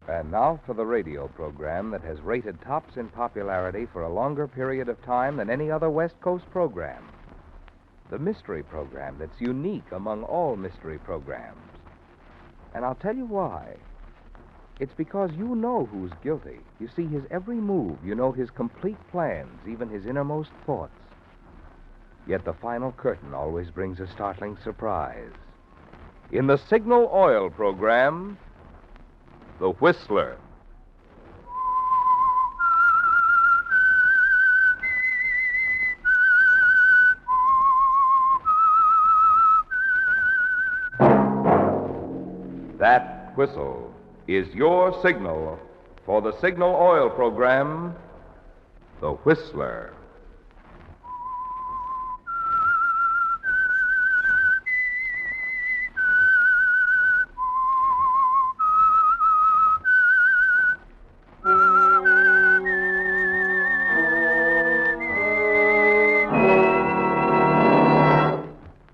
And now for the radio program that has rated tops in popularity for a longer period of time than any other West Coast program. The mystery program that's unique among all mystery programs. And I'll tell you why. It's because you know who's guilty. You see his every move. You know his complete plans, even his innermost thoughts. Yet the final curtain always brings a startling surprise. In the Signal Oil program, The Whistler. That whistle is your signal for the Signal Oil program, The Whistler.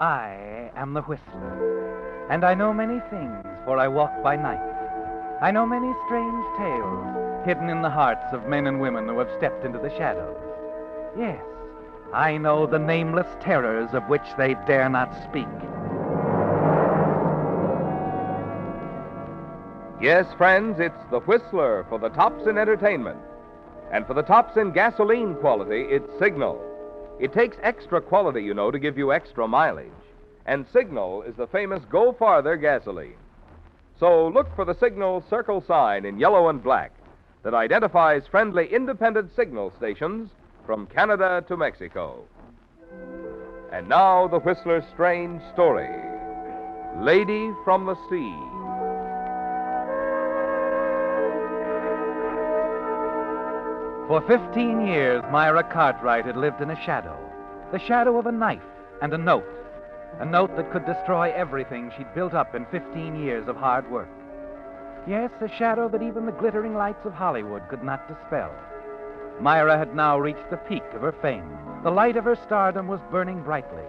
I am the Whistler, and I know many things, for I walk by night. I know many strange tales hidden in the hearts of men and women who have stepped into the shadows. Yes, I know the nameless terrors of which they dare not speak. Yes, friends, it's The Whistler for the tops in entertainment. And for the tops in gasoline quality, it's Signal. It takes extra quality, you know, to give you extra mileage. And Signal is the famous Go Farther gasoline. So look for the Signal circle sign in yellow and black that identifies friendly independent signal stations from Canada to Mexico. And now the Whistler's strange story, Lady from the Sea. For 15 years, Myra Cartwright had lived in a shadow. The shadow of a knife and a note. A note that could destroy everything she'd built up in 15 years of hard work. Yes, a shadow that even the glittering lights of Hollywood could not dispel. Myra had now reached the peak of her fame. The light of her stardom was burning brightly.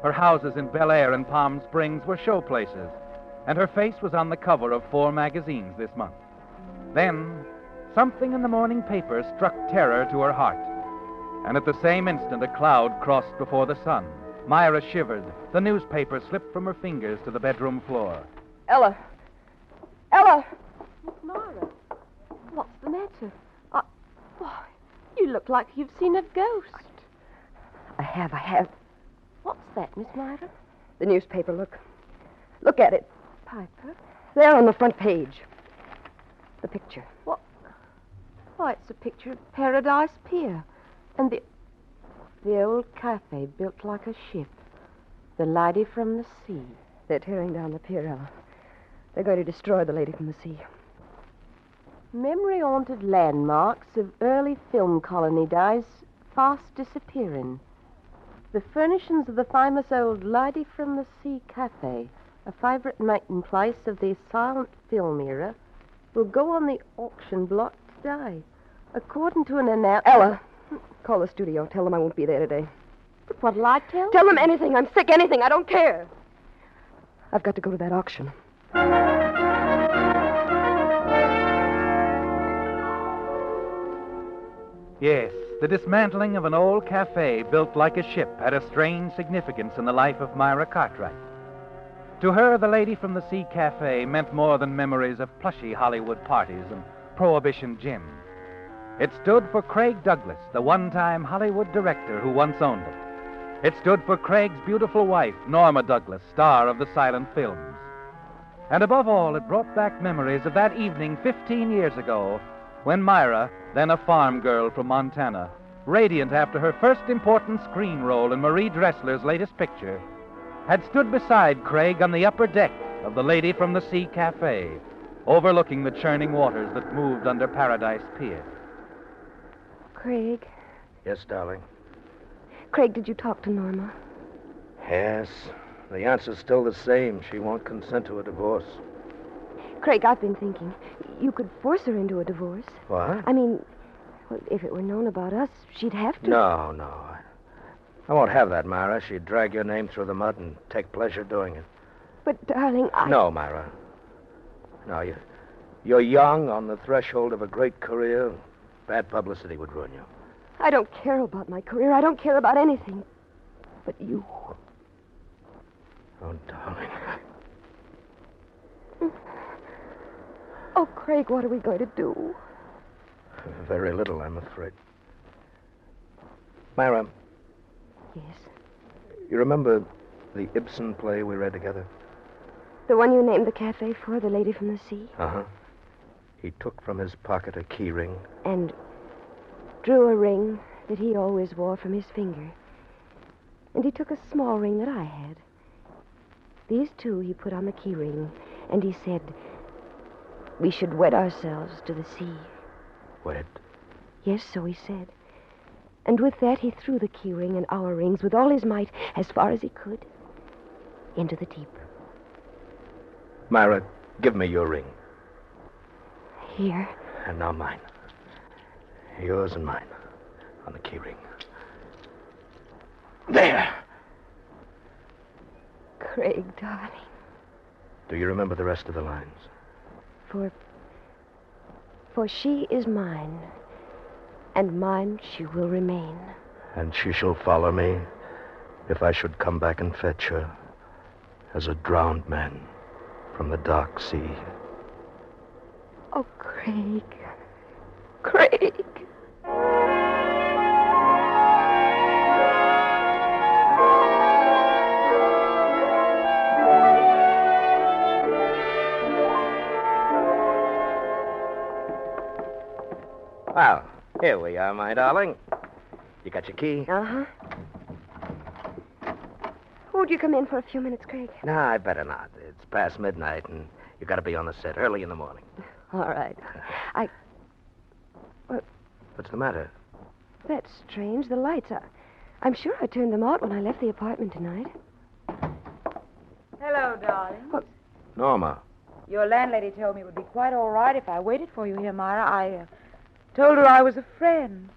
Her houses in Bel Air and Palm Springs were showplaces, and her face was on the cover of 4 magazines this month. Then, something in the morning paper struck terror to her heart. And at the same instant, a cloud crossed before the sun. Myra shivered. The newspaper slipped from her fingers to the bedroom floor. Ella! Ella! Miss Myra, what's the matter? Why, you look like you've seen a ghost. I have. What's that, Miss Myra? The newspaper, look. Look at it. Piper? There on the front page. The picture. What? Why, it's a picture of Paradise Pier. And the old cafe built like a ship. The Lady from the Sea. They're tearing down the pier, Ella. They're going to destroy the Lady from the Sea. Memory-haunted landmarks of early film colony days fast disappearing. The furnishings of the famous old Lady from the Sea cafe, a favorite meeting place of the silent film era, will go on the auction block today. According to an announcement... Ella, call the studio. Tell them I won't be there today. But what'll I tell? Tell them anything. I'm sick, anything. I don't care. I've got to go to that auction. Yes, the dismantling of an old cafe built like a ship had a strange significance in the life of Myra Cartwright. To her, the Lady from the Sea cafe meant more than memories of plushy Hollywood parties and Prohibition gin. It stood for Craig Douglas, the one-time Hollywood director who once owned it. It stood for Craig's beautiful wife, Norma Douglas, star of the silent films. And above all, it brought back memories of that evening 15 years ago when Myra, then a farm girl from Montana, radiant after her first important screen role in Marie Dressler's latest picture, had stood beside Craig on the upper deck of the Lady from the Sea cafe, overlooking the churning waters that moved under Paradise Pier. Craig. Yes, darling. Craig, did you talk to Norma? Yes. The answer's still the same. She won't consent to a divorce. Craig, I've been thinking. You could force her into a divorce. What? I mean, well, if it were known about us, she'd have to. No. I won't have that, Myra. She'd drag your name through the mud and take pleasure doing it. But, darling, No, Myra. No, You're young, on the threshold of a great career. Bad publicity would ruin you. I don't care about my career. I don't care about anything. But you. Oh, darling. Oh, Craig, what are we going to do? Very little, I'm afraid. Myra, Yes. you remember the Ibsen play we read together? The one you named the cafe for, The Lady from the Sea? Uh-huh. He took from his pocket a key ring. And drew a ring that he always wore from his finger. And he took a small ring that I had. These two he put on the key ring, and he said, we should wed ourselves to the sea. Wed? Yes, so he said. And with that he threw the key ring and our rings with all his might, as far as he could, into the deep. Myra, give me your ring. Here. And now mine. Yours and mine. On the key ring. There! Craig, darling. Do you remember the rest of the lines? For she is mine, and mine she will remain. And she shall follow me if I should come back and fetch her as a drowned man from the dark sea. Oh, Craig. Craig. Well, here we are, my darling. You got your key? Uh-huh. Would you come in for a few minutes, Craig? No, I better not. It's past midnight, and you got to be on the set early in the morning. All right. What's the matter? That's strange. The lights are... I'm sure I turned them out when I left the apartment tonight. Hello, darling. What? Norma. Your landlady told me it would be quite all right if I waited for you here, Myra. I told her I was a friend.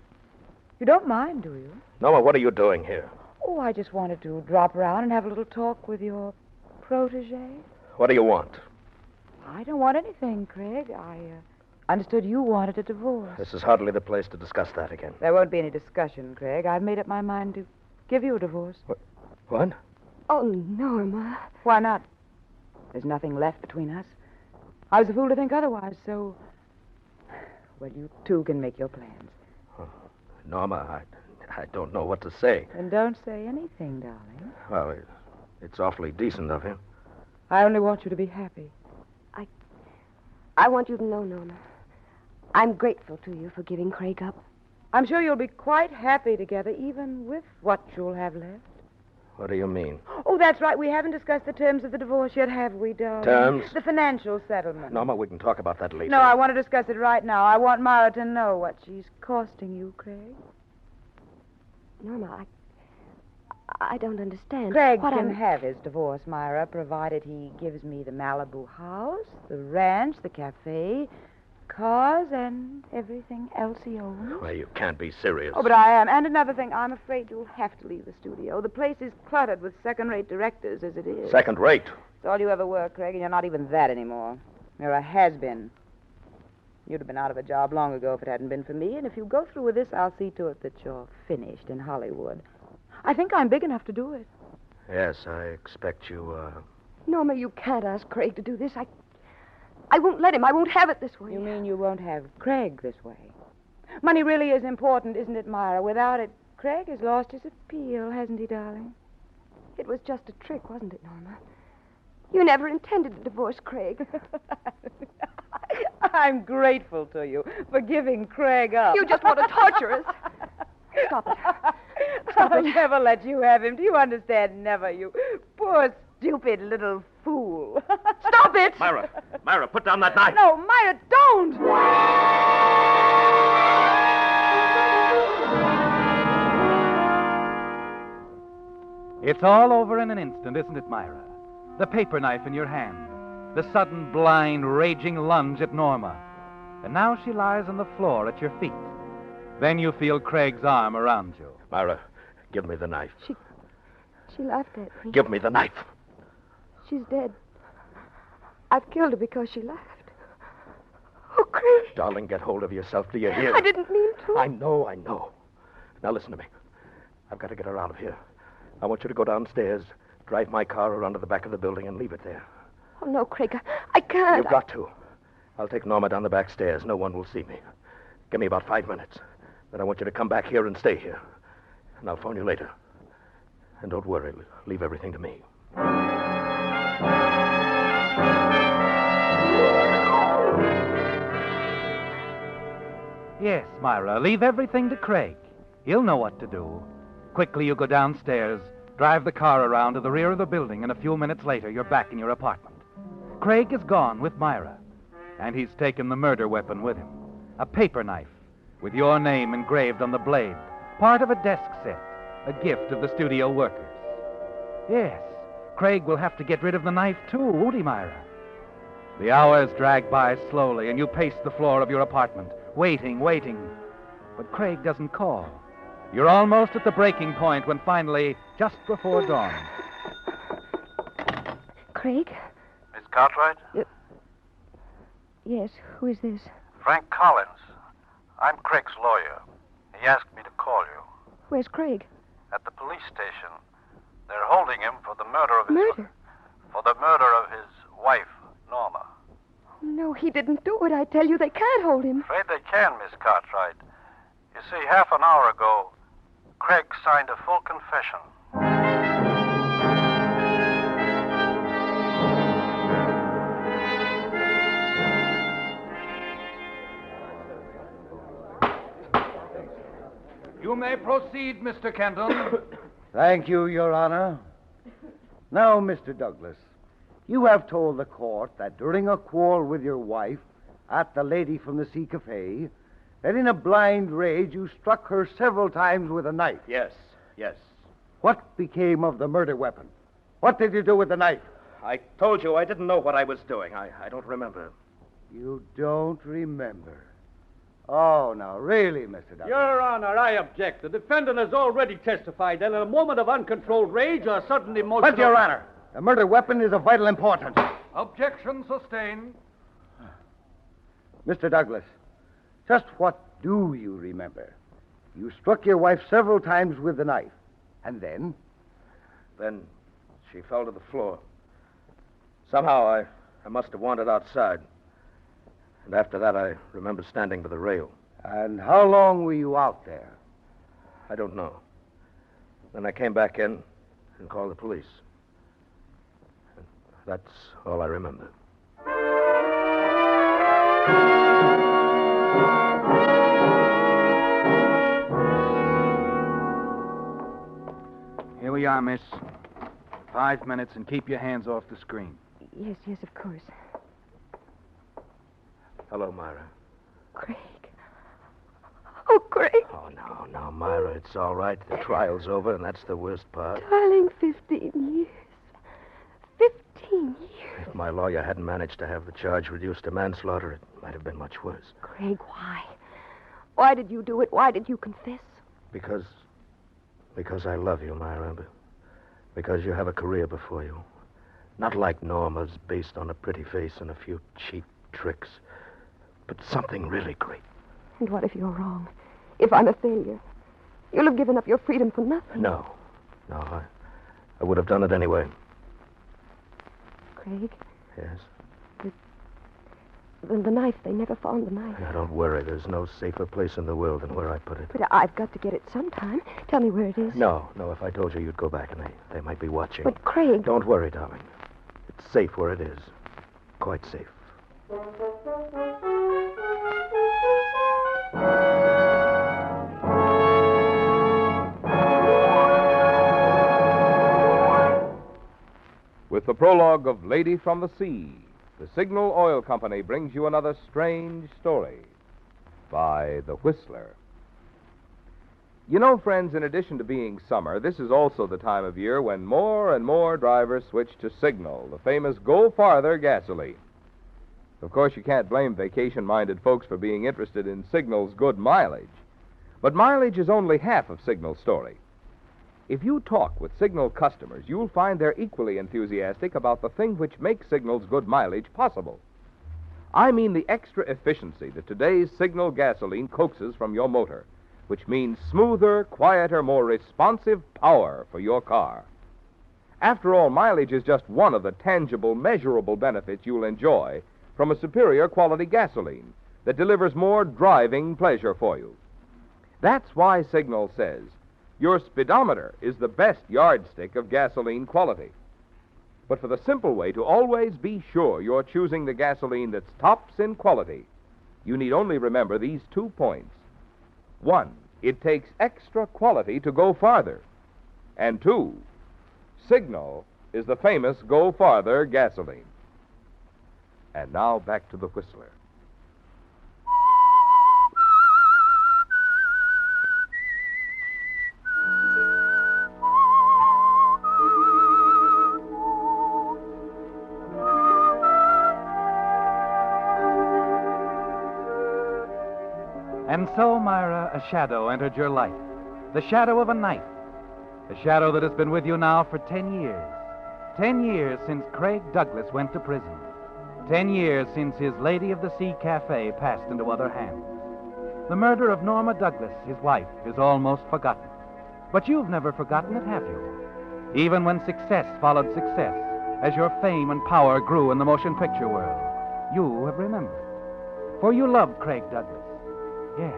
You don't mind, do you? Norma, what are you doing here? Oh, I just wanted to drop around and have a little talk with your protege. What do you want? I don't want anything, Craig. I understood you wanted a divorce. This is hardly the place to discuss that again. There won't be any discussion, Craig. I've made up my mind to give you a divorce. What? Oh, Norma. Why not? There's nothing left between us. I was a fool to think otherwise, so... Well, you two can make your plans. Norma, I don't know what to say. Then don't say anything, darling. Well, it's awfully decent of him. I only want you to be happy. I want you to know, Norma, I'm grateful to you for giving Craig up. I'm sure you'll be quite happy together, even with what you'll have left. What do you mean? Oh, that's right. We haven't discussed the terms of the divorce yet, have we, darling? Terms? The financial settlement. Norma, we can talk about that later. No, I want to discuss it right now. I want Myra to know what she's costing you, Craig. Norma, I don't understand. Craig what can I'm... have his divorce, Myra, provided he gives me the Malibu house, the ranch, the cafe, cars, and everything else he owns. Well, you can't be serious. Oh, but I am. And another thing, I'm afraid you'll have to leave the studio. The place is cluttered with second-rate directors as it is. Second rate. It's all you ever were, Craig, and you're not even that anymore. You're a has-been. You'd have been out of a job long ago if it hadn't been for me, and if you go through with this, I'll see to it that you're finished in Hollywood. I think I'm big enough to do it. Yes, I expect you, Norma, you can't ask Craig to do this. I won't let him. I won't have it this way. You mean you won't have Craig this way? Money really is important, isn't it, Myra? Without it, Craig has lost his appeal, hasn't he, darling? It was just a trick, wasn't it, Norma? You never intended to divorce Craig. I'm grateful to you for giving Craig up. You just want to torture us. Stop it. I'll never let you have him. Do you understand? Never, you poor, stupid little fool. Stop it! Myra, put down that knife. No, Myra, don't! It's all over in an instant, isn't it, Myra? The paper knife in your hand. The sudden, blind, raging lunge at Norma. And now she lies on the floor at your feet. Then you feel Craig's arm around you. Myra, give me the knife. She laughed at me. Give me the knife. She's dead. I've killed her because she laughed. Craig. Darling, get hold of yourself. Do you hear? I didn't mean to. I know. Now listen to me. I've got to get her out of here. I want you to go downstairs, drive my car around to the back of the building, and leave it there. Oh, no, Craig. I can't. You've got to. I'll take Norma down the back stairs. No one will see me. Give me about 5 minutes. Then I want you to come back here and stay here. And I'll phone you later. And don't worry. Leave everything to me. Yes, Myra, leave everything to Craig. He'll know what to do. Quickly, you go downstairs, drive the car around to the rear of the building, and a few minutes later, you're back in your apartment. Craig is gone with Myra, and he's taken the murder weapon with him. A paper knife with your name engraved on the blade, part of a desk set, a gift of the studio workers. Yes, Craig will have to get rid of the knife, too, won't he, Myra? The hours drag by slowly, and you pace the floor of your apartment, waiting. But Craig doesn't call. You're almost at the breaking point when finally, just before dawn... Craig? Miss Cartwright? Yes, who is this? Frank Collins. I'm Craig's lawyer. He asked me to call you. Where's Craig? At the police station. They're holding him for the murder of his... Murder? For the murder of his wife, Norma. No, he didn't do it. I tell you, they can't hold him. Afraid they can, Miss Cartwright. You see, half an hour ago, Craig signed a full confession. You may proceed, Mr. Kendall. Thank you, Your Honor. Now, Mr. Douglas, you have told the court that during a quarrel with your wife at the Lady from the Sea Cafe, that in a blind rage you struck her several times with a knife. Yes. What became of the murder weapon? What did you do with the knife? I told you I didn't know what I was doing. I don't remember. You don't remember. Oh, now, really, Mr. Douglas. Your Honor, I object. The defendant has already testified that in a moment of uncontrolled rage or sudden emotional... But, Your Honor, the murder weapon is of vital importance. Objection sustained. Mr. Douglas, just what do you remember? You struck your wife several times with the knife. And then? Then she fell to the floor. Somehow I must have wandered outside. And after that, I remember standing by the rail. And how long were you out there? I don't know. Then I came back in and called the police. And that's all I remember. Here we are, miss. 5 minutes and keep your hands off the screen. Yes, of course. Hello, Myra. Craig. Oh, Craig. Oh, no, Myra, it's all right. The trial's over, and that's the worst part. Darling, 15 years. 15 years. If my lawyer hadn't managed to have the charge reduced to manslaughter, it might have been much worse. Craig, why? Why did you do it? Why did you confess? Because I love you, Myra. Because you have a career before you. Not like Norma's, based on a pretty face and a few cheap tricks. But something really great. And what if you're wrong? If I'm a failure? You'll have given up your freedom for nothing. No, I would have done it anyway. Craig? Yes? The knife, they never found the knife. Now, don't worry. There's no safer place in the world than where I put it. But I've got to get it sometime. Tell me where it is. No. If I told you, you'd go back and they might be watching. But, Craig... Don't worry, darling. It's safe where it is. Quite safe. With the prologue of Lady from the Sea, the Signal Oil Company brings you another strange story by The Whistler. You know, friends, in addition to being summer, this is also the time of year when more and more drivers switch to Signal, the famous Go Farther gasoline. Of course, you can't blame vacation-minded folks for being interested in Signal's good mileage. But mileage is only half of Signal's story. If you talk with Signal customers, you'll find they're equally enthusiastic about the thing which makes Signal's good mileage possible. I mean the extra efficiency that today's Signal gasoline coaxes from your motor, which means smoother, quieter, more responsive power for your car. After all, mileage is just one of the tangible, measurable benefits you'll enjoy from a superior quality gasoline that delivers more driving pleasure for you. That's why Signal says your speedometer is the best yardstick of gasoline quality. But for the simple way to always be sure you're choosing the gasoline that's tops in quality, you need only remember these 2 points. 1, it takes extra quality to go farther. And 2, Signal is the famous Go Farther gasoline. And now back to the Whistler. And so, Myra, a shadow entered your life. The shadow of a knife. A shadow that has been with you now for 10 years. 10 years since Craig Douglas went to prison. 10 years since his Lady of the Sea cafe passed into other hands. The murder of Norma Douglas, his wife, is almost forgotten. But you've never forgotten it, have you? Even when success followed success, as your fame and power grew in the motion picture world, you have remembered. For you loved Craig Douglas. Yes,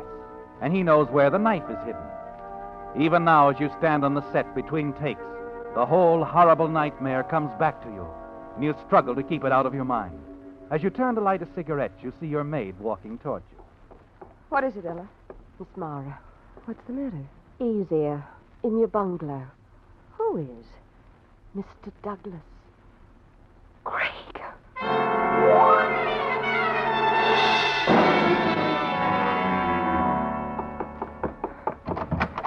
and he knows where the knife is hidden. Even now, as you stand on the set between takes, the whole horrible nightmare comes back to you, and you struggle to keep it out of your mind. As you turn to light a cigarette, you see your maid walking towards you. What is it, Ella? Miss Mara. What's the matter? Easier. In your bungalow. Who is? Mr. Douglas. Craig.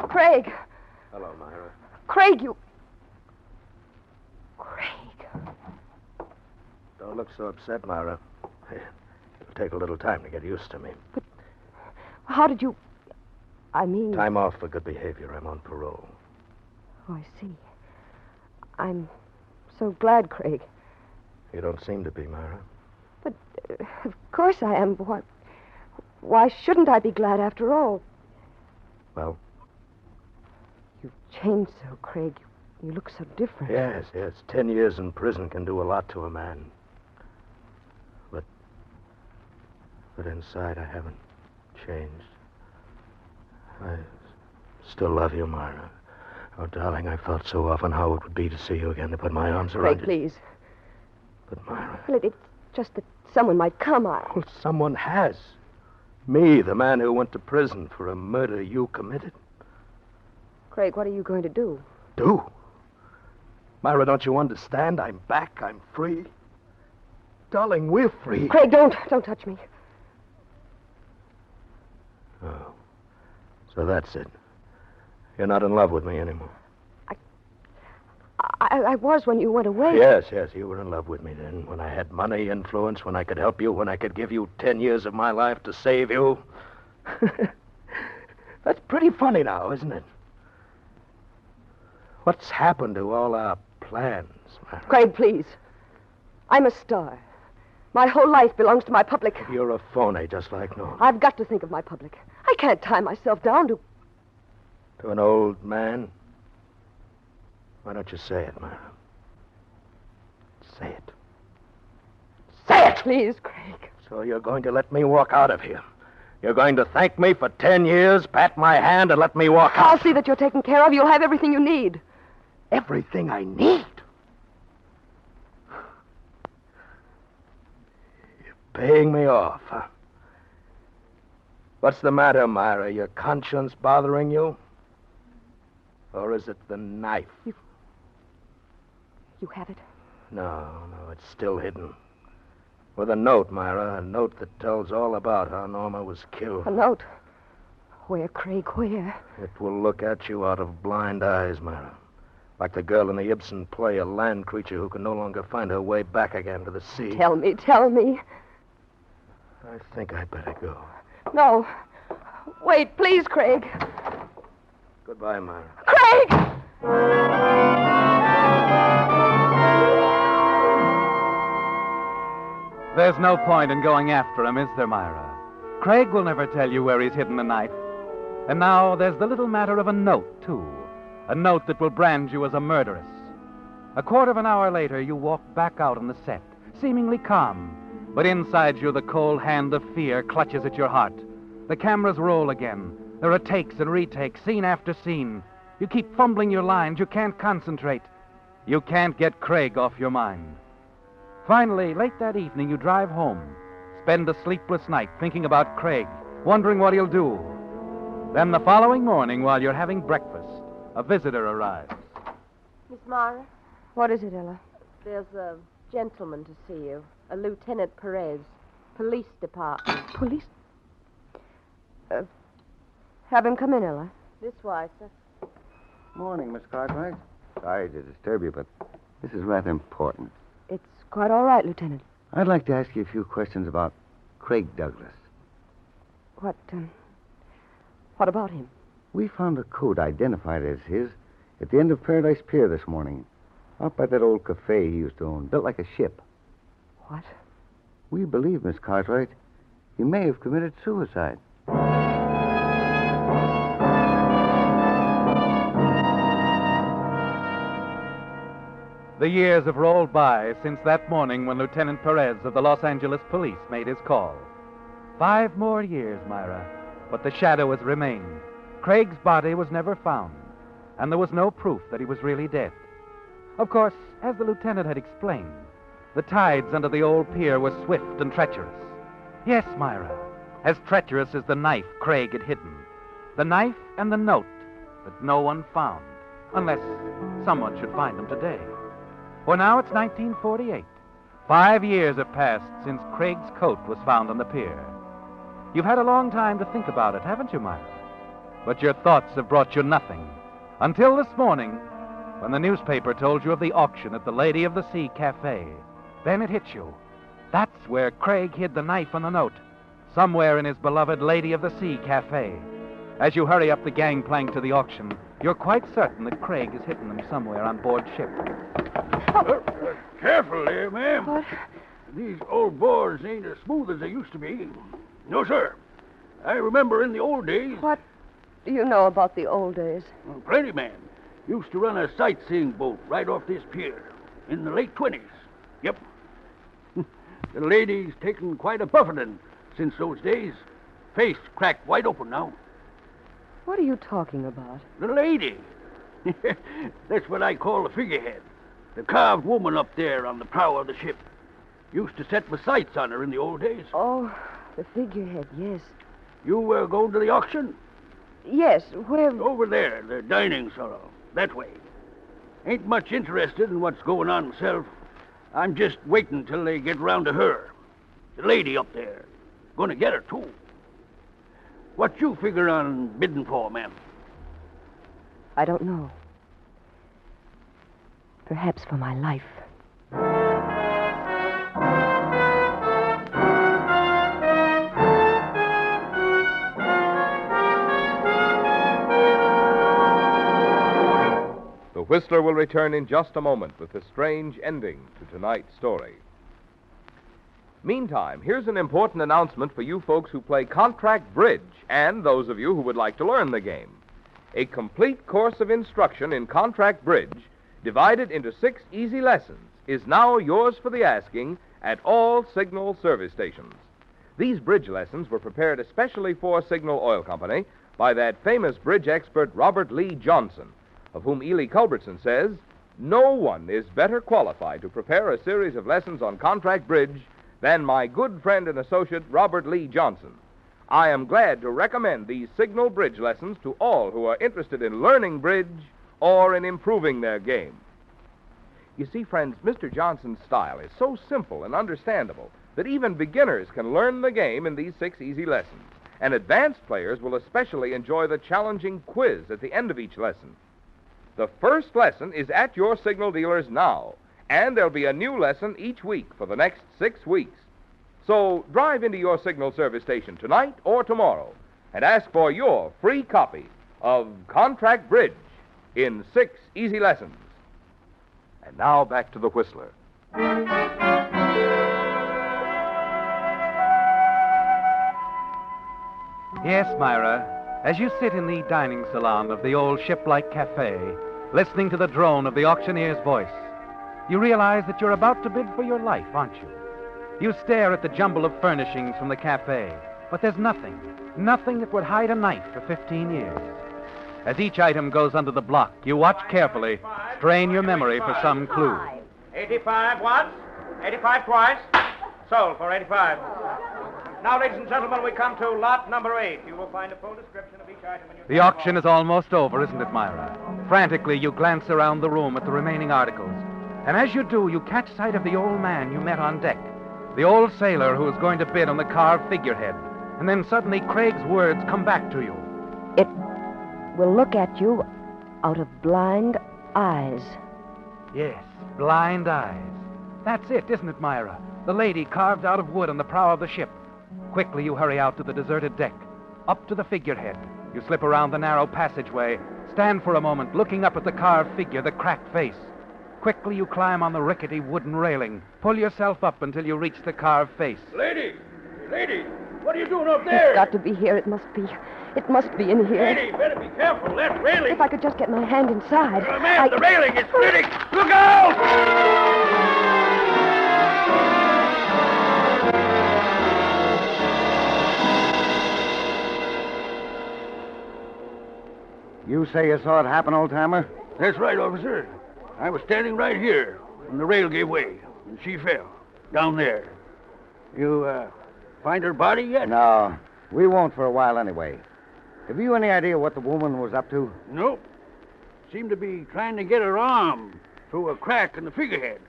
Craig. Hello, Myra. Craig, you... Craig. Don't look so upset, Myra. It'll take a little time to get used to me. But how did you... I mean... Time off for good behavior. I'm on parole. Oh, I see. I'm so glad, Craig. You don't seem to be, Myra. But, of course I am. Why shouldn't I be glad after all? Well? You've changed so, Craig. You look so different. Yes. 10 years in prison can do a lot to a man. But inside, I haven't changed. I still love you, Myra. Oh, darling, I felt so often how it would be to see you again, to put my arms around Craig, please. But, Myra... Well, it's just that someone might come. Well, someone has. Me, the man who went to prison for a murder you committed. Craig, what are you going to do? Do? Myra, don't you understand? I'm back. I'm free. Darling, we're free. Craig, don't touch me. Oh. So that's it. You're not in love with me anymore. I was when you went away. Yes, you were in love with me then. When I had money, influence, when I could help you, when I could give you 10 years of my life to save you. That's pretty funny now, isn't it? What's happened to all our plans, Myra? Craig, please. I'm a star. My whole life belongs to my public. You're a phony, just like Norm. I've got to think of my public. I can't tie myself down to... To an old man? Why don't you say it, Myra? Say it. Say it! Please, Craig. So you're going to let me walk out of here. You're going to thank me for 10 years, pat my hand, and let me walk out. I'll see that you're taken care of. You'll have everything you need. Everything I need? You're paying me off, huh? What's the matter, Myra? Your conscience bothering you? Or is it the knife? You have it? No, it's still hidden. With a note, Myra, a note that tells all about how Norma was killed. A note? Where, Craig, where? It will look at you out of blind eyes, Myra. Like the girl in the Ibsen play, a land creature who can no longer find her way back again to the sea. Tell me. I think I'd better go. No. Wait, please, Craig. Goodbye, Myra. Craig! There's no point in going after him, is there, Myra? Craig will never tell you where he's hidden the knife. And now there's the little matter of a note, too. A note that will brand you as a murderess. A quarter of an hour later, you walk back out on the set, seemingly calm. But inside you, the cold hand of fear clutches at your heart. The cameras roll again. There are takes and retakes, scene after scene. You keep fumbling your lines. You can't concentrate. You can't get Craig off your mind. Finally, late that evening, you drive home. Spend a sleepless night thinking about Craig, wondering what he'll do. Then the following morning, while you're having breakfast, a visitor arrives. Miss Mara, What is it, Ella? there's a gentleman to see you. A Lieutenant Perez, Police Department. Police? Have him come in, Ella. This way, sir. Morning, Miss Cartwright. Sorry to disturb you, but this is rather important. It's quite all right, Lieutenant. I'd like to ask you a few questions about Craig Douglas. What about him? We found a coat identified as his at the end of Paradise Pier this morning, out by that old cafe he used to own, built like a ship. What? We believe, Miss Cartwright, he may have committed suicide. The years have rolled by since that morning when Lieutenant Perez of the Los Angeles Police made his call. 5 more years, Myra, but the shadow has remained. Craig's body was never found, and there was no proof that he was really dead. Of course, as the lieutenant had explained, the tides under the old pier were swift and treacherous. Yes, Myra, as treacherous as the knife Craig had hidden. The knife and the note that no one found, unless someone should find them today. For now it's 1948. 5 years have passed since Craig's coat was found on the pier. You've had a long time to think about it, haven't you, Myra? But your thoughts have brought you nothing. Until this morning, when the newspaper told you of the auction at the Lady of the Sea Cafe. Then it hit you. That's where Craig hid the knife and the note. Somewhere in his beloved Lady of the Sea Cafe. As you hurry up the gangplank to the auction, you're quite certain that Craig has hidden them somewhere on board ship. Careful there, ma'am. What? These old boards ain't as smooth as they used to be. No, sir. I remember in the old days... What do you know about the old days? Plenty, ma'am. Used to run a sightseeing boat right off this pier in the late 20s. Yep. The lady's taken quite a buffeting since those days. Face cracked wide open now. What are you talking about? The lady. That's what I call the figurehead. The carved woman up there on the prow of the ship. Used to set my sights on her in the old days. Oh, the figurehead, yes. You were going to the auction? Yes, where... Over there, the dining salon. That way. Ain't much interested in what's going on myself. I'm just waiting till they get round to her. The lady up there. Gonna get her, too. What you figure on bidding for, ma'am? I don't know. Perhaps for my life. The Whistler will return in just a moment with the strange ending to tonight's story. Meantime, here's an important announcement for you folks who play contract bridge and those of you who would like to learn the game. A complete course of instruction in contract bridge, divided into 6 easy lessons, is now yours for the asking at all Signal service stations. These bridge lessons were prepared especially for Signal Oil Company by that famous bridge expert Robert Lee Johnson, of whom Ely Culbertson says, "No one is better qualified to prepare a series of lessons on contract bridge than my good friend and associate Robert Lee Johnson. I am glad to recommend these Signal bridge lessons to all who are interested in learning bridge or in improving their game." You see, friends, Mr. Johnson's style is so simple and understandable that even beginners can learn the game in these 6 easy lessons, and advanced players will especially enjoy the challenging quiz at the end of each lesson. The first lesson is at your Signal dealers now, and there'll be a new lesson each week for the next 6 weeks. So drive into your Signal service station tonight or tomorrow and ask for your free copy of Contract Bridge in 6 easy lessons. And now back to the Whistler. Yes, Myra. As you sit in the dining salon of the old ship-like cafe, listening to the drone of the auctioneer's voice, you realize that you're about to bid for your life, aren't you? You stare at the jumble of furnishings from the cafe, but there's nothing that would hide a knife for 15 years. As each item goes under the block, you watch carefully, strain your memory for some clue. 85 once, 85 twice, sold for 85. Now, ladies and gentlemen, we come to lot number 8. You will find a full description of each item in your... The auction is almost over, isn't it, Myra? Frantically, you glance around the room at the remaining articles. And as you do, you catch sight of the old man you met on deck, the old sailor who was going to bid on the carved figurehead. And then suddenly Craig's words come back to you. It will look at you out of blind eyes. Yes, blind eyes. That's it, isn't it, Myra? The lady carved out of wood on the prow of the ship. Quickly, you hurry out to the deserted deck, up to the figurehead. You slip around the narrow passageway, stand for a moment looking up at the carved figure, the cracked face. Quickly, you climb on the rickety wooden railing, pull yourself up until you reach the carved face. Lady, what are you doing up there? It's got to be here. It must be in here. Lady, better be careful. That railing... If I could just get my hand inside. Man, the railing is splitting. Look out! You say you saw it happen, old-timer? That's right, officer. I was standing right here when the rail gave way, and she fell. Down there. You, find her body yet? No. We won't for a while anyway. Have you any idea what the woman was up to? Nope. Seemed to be trying to get her arm through a crack in the figurehead.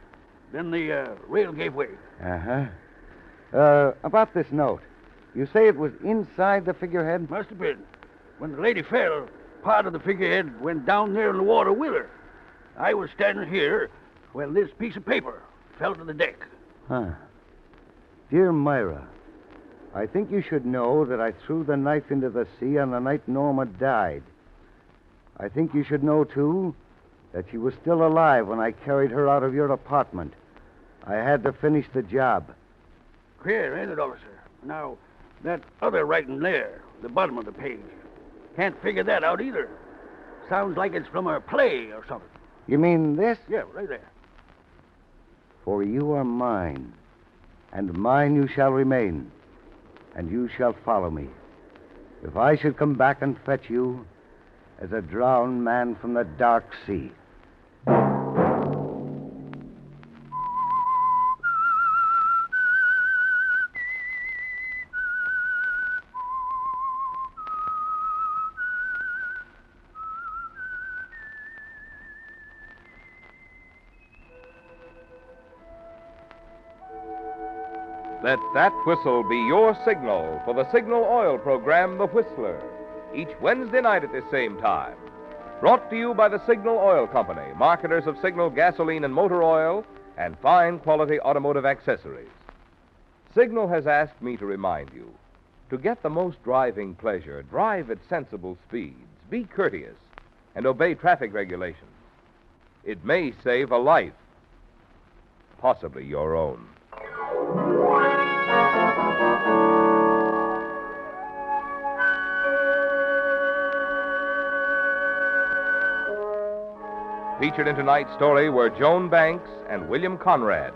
Then the, rail gave way. Uh-huh. About this note. You say it was inside the figurehead? Must have been. When the lady fell, part of the figurehead went down there in the water with her. I was standing here when this piece of paper fell to the deck. Huh. Dear Myra, I think you should know that I threw the knife into the sea on the night Norma died. I think you should know, too, that she was still alive when I carried her out of your apartment. I had to finish the job. Queer, ain't it, officer? Now, that other writing there, the bottom of the page, can't figure that out either. Sounds like it's from a play or something. You mean this? Yeah, right there. For you are mine, and mine you shall remain, and you shall follow me. If I should come back and fetch you as a drowned man from the dark sea. Let that whistle be your signal for the Signal Oil program, The Whistler, each Wednesday night at the same time. Brought to you by the Signal Oil Company, marketers of Signal gasoline and motor oil and fine quality automotive accessories. Signal has asked me to remind you, to get the most driving pleasure, drive at sensible speeds, be courteous, and obey traffic regulations. It may save a life, possibly your own. Featured in tonight's story were Joan Banks and William Conrad.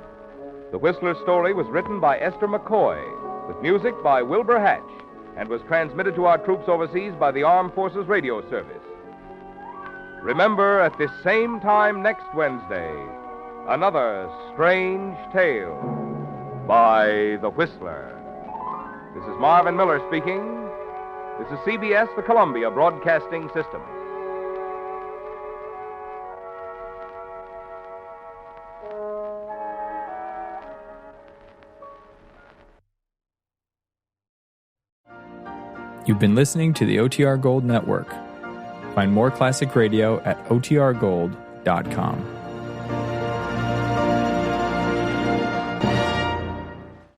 The Whistler story was written by Esther McCoy, with music by Wilbur Hatch, and was transmitted to our troops overseas by the Armed Forces Radio Service. Remember, at this same time next Wednesday, another strange tale by The Whistler. This is Marvin Miller speaking. This is CBS, the Columbia Broadcasting System. You've been listening to the OTR Gold Network. Find more classic radio at otrgold.com.